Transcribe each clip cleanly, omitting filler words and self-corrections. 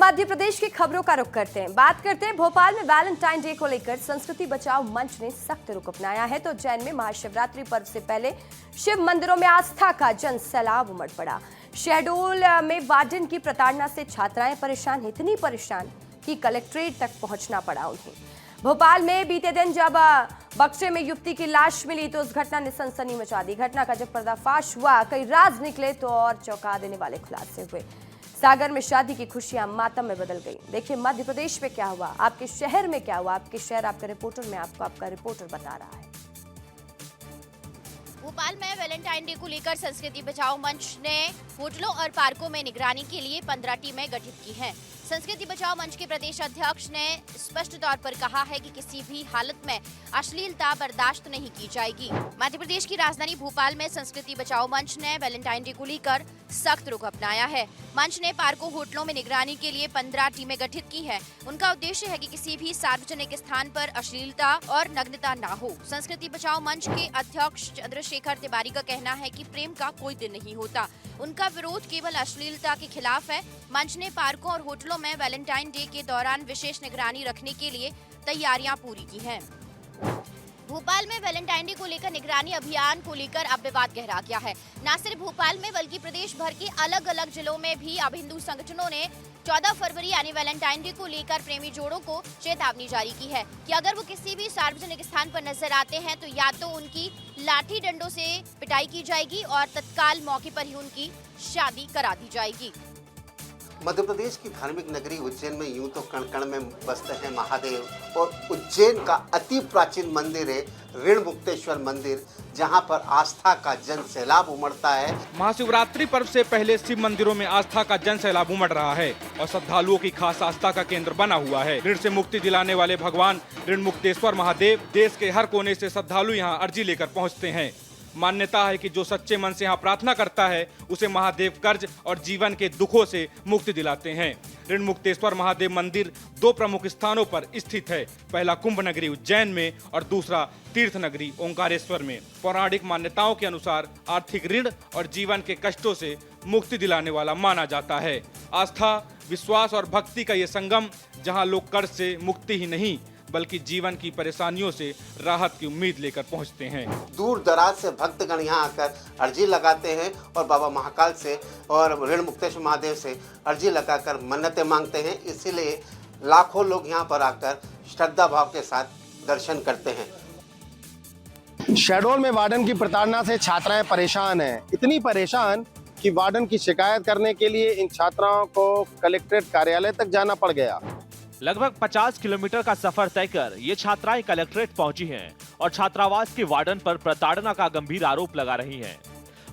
मध्य प्रदेश की खबरों का रुख करते हैं। बात करते हैं भोपाल में वैलेंटाइन डे को लेकर संस्कृति बचाओ मंच ने सख्त रुख अपनाया है। तो उज्जैन में महाशिवरात्रि पर्व से पहले शिव मंदिरों में आस्था का जन सैलाब उमड़ पड़ा। शहडोल में वार्डन की प्रताड़ना से छात्राएं परेशान, इतनी परेशान कि कलेक्ट्रेट तक पहुंचना पड़ा उन्हें। भोपाल में बीते दिन जब बक्से में युवती की लाश मिली तो उस घटना ने सनसनी मचा दी। घटना का जब पर्दाफाश हुआ, कई राज निकले तो और चौंका देने वाले खुलासे हुए। सागर में शादी की खुशियां मातम में बदल गई। देखिए मध्य प्रदेश में क्या हुआ, आपके शहर में क्या हुआ। आपके शहर आपका रिपोर्टर में आपको आपका रिपोर्टर बता रहा है। भोपाल में वैलेंटाइन डे को लेकर संस्कृति बचाओ मंच ने होटलों और पार्कों में निगरानी के लिए 15 टीमें गठित की हैं। संस्कृति बचाओ मंच के प्रदेश अध्यक्ष ने स्पष्ट तौर पर कहा है कि किसी भी हालत में अश्लीलता बर्दाश्त नहीं की जाएगी। मध्य प्रदेश की राजधानी भोपाल में संस्कृति बचाओ मंच ने वैलेंटाइन डे को लेकर सख्त रुख अपनाया है। मंच ने पार्कों, होटलों में निगरानी के लिए 15 टीमें गठित की हैं। उनका उद्देश्य है कि किसी भी सार्वजनिक स्थान पर अश्लीलता और नग्नता ना हो। संस्कृति बचाओ मंच के अध्यक्ष चंद्रशेखर तिवारी का कहना है कि प्रेम का कोई दिन नहीं होता, उनका विरोध केवल अश्लीलता के खिलाफ है। मंच ने पार्कों और होटलों में वैलेंटाइन डे के दौरान विशेष निगरानी रखने के लिए तैयारियां पूरी की हैं। भोपाल में वैलेंटाइन डे को लेकर निगरानी अभियान को लेकर अब विवाद गहरा गया है। न सिर्फ भोपाल में बल्कि प्रदेश भर के अलग अलग जिलों में भी अब हिंदू संगठनों ने 14 फरवरी यानी वैलेंटाइन डे को लेकर प्रेमी जोड़ों को चेतावनी जारी की है कि अगर वो किसी भी सार्वजनिक स्थान पर नजर आते हैं तो या तो उनकी लाठी डंडों से पिटाई की जाएगी और तत्काल मौके पर ही उनकी शादी करा दी जाएगी। मध्य प्रदेश की धार्मिक नगरी उज्जैन में यूं तो कण कण में बसते हैं महादेव और उज्जैन का अति प्राचीन मंदिर है ऋण मुक्तेश्वर मंदिर, जहां पर आस्था का जन सैलाब उमड़ता है। महाशिवरात्रि पर्व से पहले शिव मंदिरों में आस्था का जन सैलाब उमड़ रहा है और श्रद्धालुओं की खास आस्था का केंद्र बना हुआ है। ऋण से मुक्ति दिलाने वाले भगवान ऋण मुक्तेश्वर महादेव देश के हर कोने से श्रद्धालु यहाँ अर्जी लेकर पहुँचते हैं। मान्यता है कि जो सच्चे मन से यहाँ प्रार्थना करता है उसे महादेव कर्ज और जीवन के दुखों से मुक्ति दिलाते हैं। ऋण मुक्तेश्वर महादेव मंदिर 2 प्रमुख स्थानों पर स्थित है। पहला कुंभ नगरी उज्जैन में और दूसरा तीर्थ नगरी ओंकारेश्वर में। पौराणिक मान्यताओं के अनुसार आर्थिक ऋण और जीवन के कष्टों से मुक्ति दिलाने वाला माना जाता है। आस्था, विश्वास और भक्ति का ये संगम, जहाँ लोग कर्ज से मुक्ति ही नहीं बल्कि जीवन की परेशानियों से राहत की उम्मीद लेकर पहुंचते हैं। दूर दराज से भक्तगण यहाँ आकर अर्जी लगाते हैं और बाबा महाकाल से और ऋण मुक्तेश्वर महादेव से अर्जी लगाकर मन्नतें मांगते हैं। इसीलिए लाखों लोग यहाँ पर आकर श्रद्धा भाव के साथ दर्शन करते हैं। शहडोल में वार्डन की प्रताड़ना से छात्राएं परेशान हैं, इतनी परेशान कि वार्डन की शिकायत करने के लिए इन छात्राओं को कलेक्ट्रेट कार्यालय तक जाना पड़ गया। लगभग 50 किलोमीटर का सफर तय कर ये छात्राएं कलेक्ट्रेट पहुंची हैं और छात्रावास के वार्डन पर प्रताड़ना का गंभीर आरोप लगा रही हैं।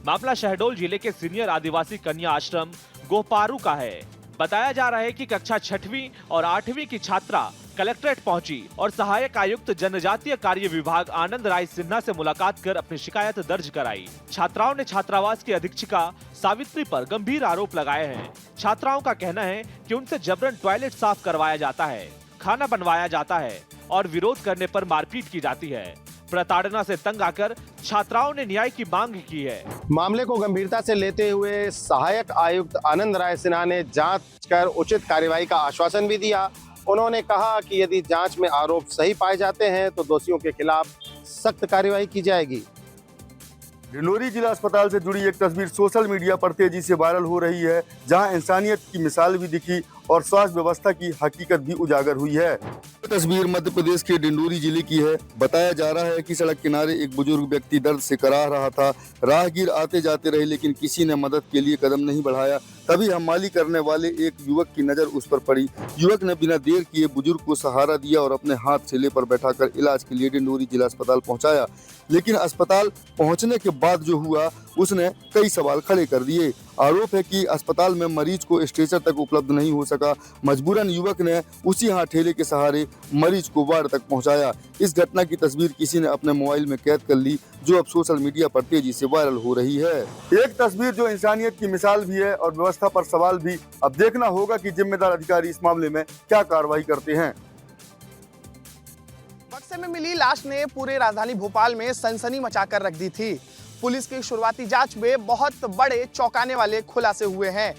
मामला शहडोल जिले के सीनियर आदिवासी कन्या आश्रम गोपारू का है। बताया जा रहा है कि कक्षा 6वीं और 8वीं की छात्रा कलेक्ट्रेट पहुंची और सहायक आयुक्त जनजातीय कार्य विभाग आनंद राय सिन्हा से मुलाकात कर अपनी शिकायत दर्ज कराई। छात्राओं ने छात्रावास की अधीक्षिका सावित्री पर गंभीर आरोप लगाए हैं। छात्राओं का कहना है कि उनसे जबरन टॉयलेट साफ करवाया जाता है, खाना बनवाया जाता है और विरोध करने पर मारपीट की जाती है। प्रताड़ना से तंग आकर छात्राओं ने न्याय की मांग की है। मामले को गंभीरता से लेते हुए सहायक आयुक्त आनंद राय सिन्हा ने जांच कर उचित कार्यवाही का आश्वासन भी दिया। उन्होंने कहा कि यदि जांच में आरोप सही पाए जाते हैं तो दोषियों के खिलाफ सख्त कार्यवाही की जाएगी। डिंडोरी जिला अस्पताल से जुड़ी एक तस्वीर सोशल मीडिया पर तेजी से वायरल हो रही है, जहां इंसानियत की मिसाल भी दिखी और स्वास्थ्य व्यवस्था की हकीकत भी उजागर हुई है। तस्वीर मध्य प्रदेश के डिंडोरी जिले की है। बताया जा रहा है कि सड़क किनारे एक बुजुर्ग व्यक्ति दर्द से कराह रहा था। राहगीर आते जाते रहे लेकिन किसी ने मदद के लिए कदम नहीं बढ़ाया। तभी हमाली करने वाले एक युवक की नजर उस पर पड़ी। युवक ने बिना देर किए बुजुर्ग को सहारा दिया और अपने हाथ छेले पर बैठाकर इलाज के लिए डिंडोरी जिला अस्पताल पहुंचाया। लेकिन अस्पताल पहुंचने के बाद जो हुआ उसने कई सवाल खड़े कर दिए। आरोप है कि अस्पताल में मरीज को स्ट्रेचर तक उपलब्ध नहीं हो सका। मजबूरन युवक ने उसी हाथ ठेले के सहारे मरीज को वार्ड तक पहुंचाया। इस घटना की तस्वीर किसी ने अपने मोबाइल में कैद कर ली, जो अब सोशल मीडिया पर तेजी से वायरल हो रही है। एक तस्वीर जो इंसानियत की मिसाल भी है और व्यवस्था पर सवाल भी। अब देखना होगा कि जिम्मेदार अधिकारी इस मामले में क्या कार्रवाई करते हैं। बक्से में मिली लाश ने पूरे राजधानी भोपाल में सनसनी मचाकर रख दी थी। पुलिस की शुरुआती जांच में बहुत बड़े चौंकाने वाले खुलासे हुए हैं।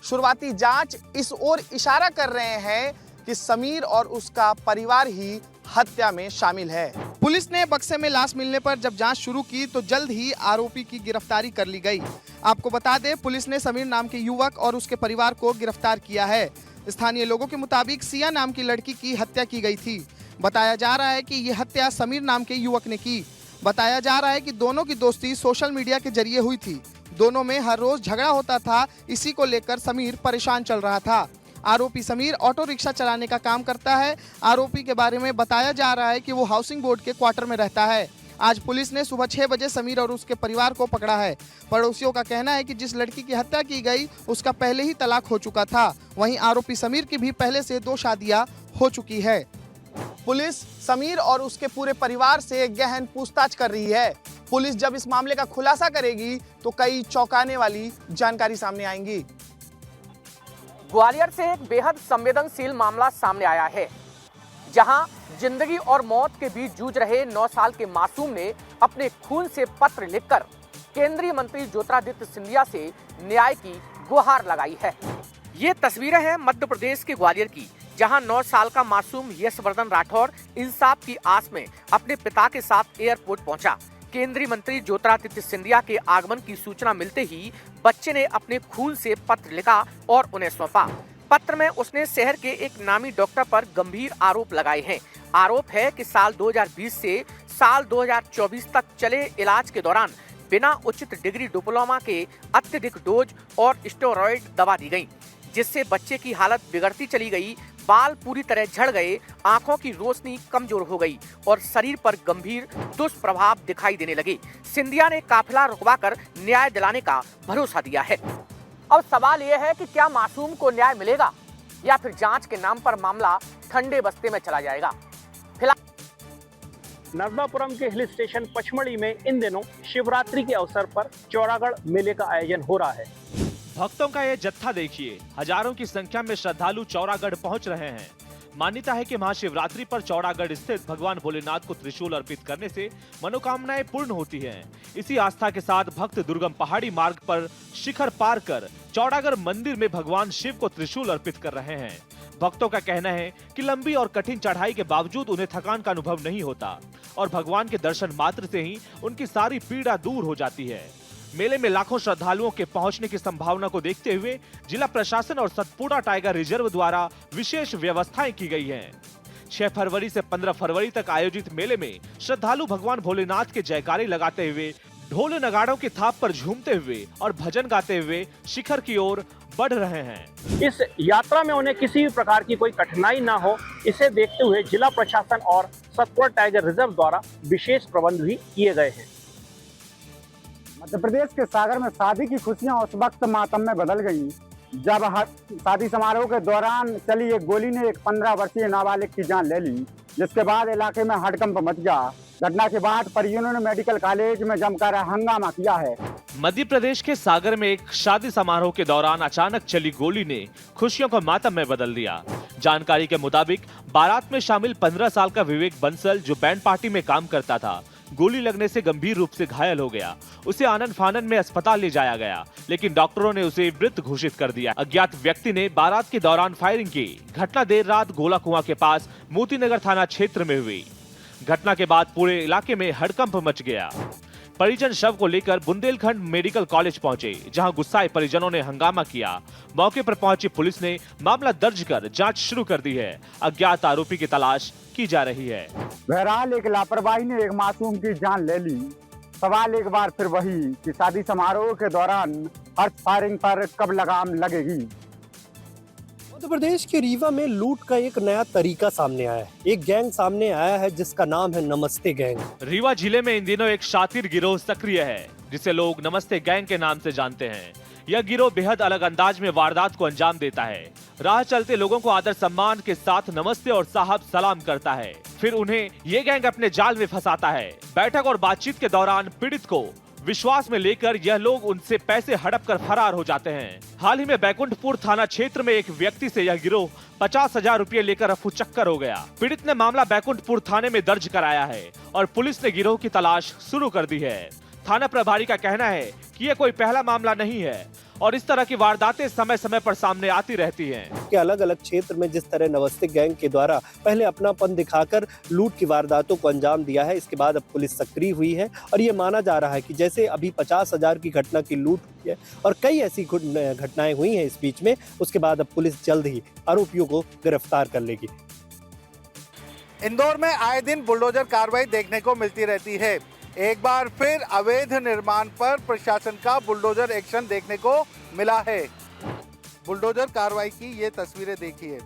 शुरुआती जांच इस ओर इशारा कर रहे हैं कि समीर और उसका परिवार ही हत्या में शामिल है। पुलिस ने बक्से में लाश मिलने पर जब जांच शुरू की तो जल्द ही आरोपी की गिरफ्तारी कर ली गई। आपको बता दें, पुलिस ने समीर नाम के युवक और उसके परिवार को गिरफ्तार किया है। स्थानीय लोगों के मुताबिक सिया नाम की लड़की की हत्या की गई थी। बताया जा रहा है कि यह हत्या समीर नाम के युवक ने की। बताया जा रहा है कि दोनों की दोस्ती सोशल मीडिया के जरिए हुई थी। दोनों में हर रोज झगड़ा होता था। इसी को लेकर समीर परेशान चल रहा था। आरोपी समीर ऑटो रिक्शा चलाने का काम करता है। आरोपी के बारे में बताया जा रहा है कि वो हाउसिंग बोर्ड के क्वार्टर में रहता है। आज पुलिस ने सुबह 6 बजे समीर और उसके परिवार को पकड़ा है। पड़ोसियों का कहना है कि जिस लड़की की हत्या की गई उसका पहले ही तलाक हो चुका था। वहीं आरोपी समीर की भी पहले से 2 शादियां हो चुकी है। पुलिस समीर और उसके पूरे परिवार से गहन पूछताछ कर रही है। पुलिस जब इस मामले का खुलासा करेगी तो कई चौंकाने वाली जानकारी सामने आएंगी। ग्वालियर से एक बेहद संवेदनशील मामला सामने आया है, जहां जिंदगी और मौत के बीच जूझ रहे 9 साल के मासूम ने अपने खून से पत्र लिखकर केंद्रीय मंत्री ज्योतिरादित्य सिंधिया से न्याय की गुहार लगाई है। ये तस्वीरें हैं मध्य प्रदेश के ग्वालियर की, जहां 9 साल का मासूम यशवर्धन राठौर इंसाफ की आस में अपने पिता के साथ एयरपोर्ट पहुंचा। केंद्रीय मंत्री ज्योतिरादित्य सिंधिया के आगमन की सूचना मिलते ही बच्चे ने अपने खून से पत्र लिखा और उन्हें सौंपा। पत्र में उसने शहर के एक नामी डॉक्टर पर गंभीर आरोप लगाए हैं। आरोप है कि साल 2020 से साल 2024 तक चले इलाज के दौरान बिना उचित डिग्री डिप्लोमा के अत्यधिक डोज और स्टेरॉयड दवा दी गई, जिससे बच्चे की हालत बिगड़ती चली गई। बाल पूरी तरह झड़ गए, आंखों की रोशनी कमजोर हो गई और शरीर पर गंभीर दुष्प्रभाव दिखाई देने लगे। सिंधिया ने काफिला रुकवाकर न्याय दिलाने का भरोसा दिया है। अब सवाल यह है कि क्या मासूम को न्याय मिलेगा या फिर जांच के नाम पर मामला ठंडे बस्ते में चला जाएगा। नर्मदापुरम के हिल स्टेशन पचमढ़ी में इन दिनों शिवरात्रि के अवसर पर चौरागढ़ मेले का आयोजन हो रहा है। भक्तों का ये जत्था देखिए, हजारों की संख्या में श्रद्धालु चौरागढ़ पहुंच रहे हैं। मान्यता है कि महाशिवरात्रि पर चौरागढ़ स्थित भगवान भोलेनाथ को त्रिशूल अर्पित करने से मनोकामनाएं पूर्ण होती हैं। इसी आस्था के साथ भक्त दुर्गम पहाड़ी मार्ग पर शिखर पार कर चौरागढ़ मंदिर में भगवान शिव को त्रिशूल अर्पित कर रहे हैं। भक्तों का कहना है कि लंबी और कठिन चढ़ाई के बावजूद उन्हें थकान का अनुभव नहीं होता और भगवान के दर्शन मात्र से ही उनकी सारी पीड़ा दूर हो जाती है। मेले में लाखों श्रद्धालुओं के पहुंचने की संभावना को देखते हुए जिला प्रशासन और सतपुड़ा टाइगर रिजर्व द्वारा विशेष व्यवस्थाएं की गई हैं। 6 फरवरी से 15 फरवरी तक आयोजित मेले में श्रद्धालु भगवान भोलेनाथ के जयकारे लगाते हुए, ढोल नगाड़ों की थाप पर झूमते हुए और भजन गाते हुए शिखर की ओर बढ़ रहे हैं। इस यात्रा में उन्हें किसी भी प्रकार की कोई कठिनाई ना हो, इसे देखते हुए जिला प्रशासन और सतपुड़ा टाइगर रिजर्व द्वारा विशेष प्रबंध भी किए गए हैं। मध्य प्रदेश के सागर में शादी की खुशियां उस वक्त मातम में बदल गईं जब शादी समारोह के दौरान चली एक गोली ने एक 15 वर्षीय नाबालिग की जान ले ली, जिसके बाद इलाके में हड़कंप मच गया। घटना के बाद परिजनों ने मेडिकल कॉलेज में जमकर हंगामा किया है। मध्य प्रदेश के सागर में एक शादी समारोह के दौरान अचानक चली गोली ने खुशियों को मातम में बदल दिया। जानकारी के मुताबिक बारात में शामिल 15 साल का विवेक बंसल, जो बैंड पार्टी में काम करता था, गोली लगने से गंभीर रूप से घायल हो गया। उसे आनन फानन में अस्पताल ले जाया गया, लेकिन डॉक्टरों ने उसे मृत घोषित कर दिया। अज्ञात व्यक्ति ने बारात के दौरान फायरिंग की। घटना देर रात गोला कुआं के पास मोतीनगर थाना क्षेत्र में हुई। घटना के बाद पूरे इलाके में हड़कंप मच गया। परिजन शव को लेकर बुंदेलखंड मेडिकल कॉलेज पहुंचे, जहां गुस्साए परिजनों ने हंगामा किया। मौके पर पहुंची पुलिस ने मामला दर्ज कर जांच शुरू कर दी है। अज्ञात आरोपी की तलाश की जा रही है। बहरहाल एक लापरवाही ने एक मासूम की जान ले ली। सवाल एक बार फिर वही कि शादी समारोह के दौरान अर्थ फायरिंग पर कब लगाम लगेगी। मध्य प्रदेश के रीवा में लूट का एक नया तरीका सामने आया है। एक गैंग सामने आया है जिसका नाम है नमस्ते गैंग। रीवा जिले में इन दिनों एक शातिर गिरोह सक्रिय है, जिसे लोग नमस्ते गैंग के नाम से जानते हैं। यह गिरोह बेहद अलग अंदाज में वारदात को अंजाम देता है। राह चलते लोगों को आदर सम्मान के साथ नमस्ते और साहब सलाम करता है, फिर उन्हें ये गैंग अपने जाल में फंसाता है। बैठक और बातचीत के दौरान पीड़ित को विश्वास में लेकर यह लोग उनसे पैसे हड़प कर फरार हो जाते हैं। हाल ही में बैकुंठपुर थाना क्षेत्र में एक व्यक्ति से यह गिरोह 50,000 रुपये लेकर रफू चक्कर हो गया। पीड़ित ने मामला बैकुंठपुर थाने में दर्ज कराया है और पुलिस ने गिरोह की तलाश शुरू कर दी है। थाना प्रभारी का कहना है कि यह कोई पहला मामला नहीं है और इस तरह की वारदातें समय समय पर सामने आती रहती हैं। कि अलग अलग क्षेत्र में जिस तरह नमस्ते गैंग के द्वारा पहले अपनापन दिखाकर लूट की वारदातों को अंजाम दिया है, इसके बाद अब पुलिस सक्रिय हुई है और ये माना जा रहा है कि जैसे अभी 50,000 की घटना की लूट हुई है और कई ऐसी घटनाएं हुई हैं इस बीच में, उसके बाद अब पुलिस जल्द ही आरोपियों को गिरफ्तार कर लेगी। इंदौर में आए दिन बुलडोजर कार्रवाई देखने को मिलती रहती है। एक बार फिर अवैध निर्माण पर प्रशासन का बुलडोजर एक्शन देखने को मिला है। बुलडोजर कार्रवाई की ये तस्वीरें देखिए।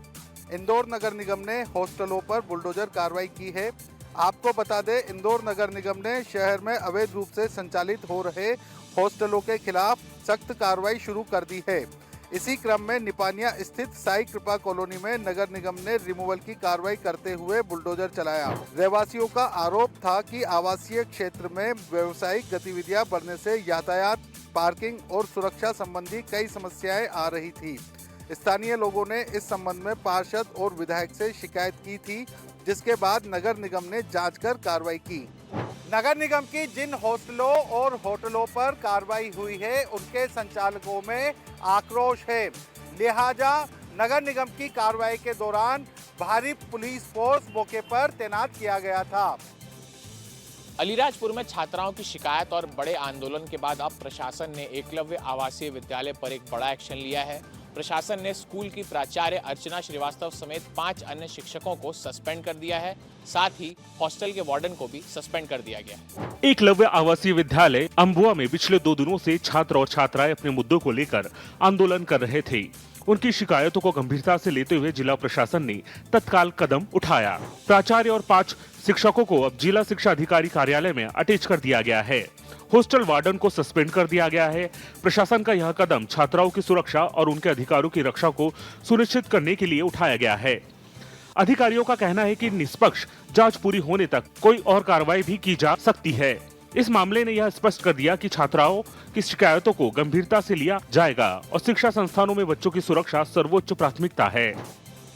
इंदौर नगर निगम ने हॉस्टलों पर बुलडोजर कार्रवाई की है। आपको बता दें, इंदौर नगर निगम ने शहर में अवैध रूप से संचालित हो रहे हॉस्टलों के खिलाफ सख्त कार्रवाई शुरू कर दी है। इसी क्रम में निपानिया स्थित साई कृपा कॉलोनी में नगर निगम ने रिमूवल की कार्रवाई करते हुए बुलडोजर चलाया। रहवासियों का आरोप था कि आवासीय क्षेत्र में व्यावसायिक गतिविधियां बढ़ने से यातायात, पार्किंग और सुरक्षा संबंधी कई समस्याएं आ रही थी। स्थानीय लोगों ने इस संबंध में पार्षद और विधायक से शिकायत की थी, जिसके बाद नगर निगम ने जांच कर कार्रवाई की। नगर निगम की जिन हॉस्टलों और होटलों पर कार्रवाई हुई है, उनके संचालकों में आक्रोश है। लिहाजा नगर निगम की कार्रवाई के दौरान भारी पुलिस फोर्स मौके पर तैनात किया गया था। अलीराजपुर में छात्राओं की शिकायत और बड़े आंदोलन के बाद अब प्रशासन ने एकलव्य आवासीय विद्यालय पर एक बड़ा एक्शन लिया है। प्रशासन ने स्कूल की प्राचार्य अर्चना श्रीवास्तव समेत 5 अन्य शिक्षकों को सस्पेंड कर दिया है। साथ ही हॉस्टल के वार्डन को भी सस्पेंड कर दिया गया है। एकलव्य आवासीय विद्यालय अम्बुआ में पिछले 2 दिनों से छात्र और छात्राएं अपने मुद्दों को लेकर आंदोलन कर रहे थे। उनकी शिकायतों को गंभीरता से लेते हुए जिला प्रशासन ने तत्काल कदम उठाया। प्राचार्य और 5 शिक्षकों को अब जिला शिक्षा अधिकारी कार्यालय में अटैच कर दिया गया है। हॉस्टल वार्डन को सस्पेंड कर दिया गया है। प्रशासन का यह कदम छात्राओं की सुरक्षा और उनके अधिकारों की रक्षा को सुनिश्चित करने के लिए उठाया गया है। अधिकारियों का कहना है कि निष्पक्ष जांच पूरी होने तक कोई और कार्रवाई भी की जा सकती है। इस मामले ने यह स्पष्ट कर दिया कि छात्राओं की शिकायतों को गंभीरता से लिया जाएगा और शिक्षा संस्थानों में बच्चों की सुरक्षा सर्वोच्च प्राथमिकता है।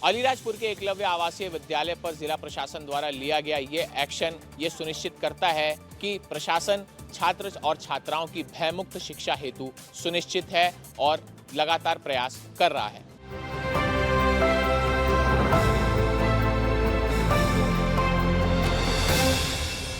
अलीराजपुर के एकलव्य आवासीय विद्यालय पर जिला प्रशासन द्वारा लिया गया ये एक्शन ये सुनिश्चित करता है कि प्रशासन छात्र और छात्राओं की भयमुक्त शिक्षा हेतु सुनिश्चित है और लगातार प्रयास कर रहा है।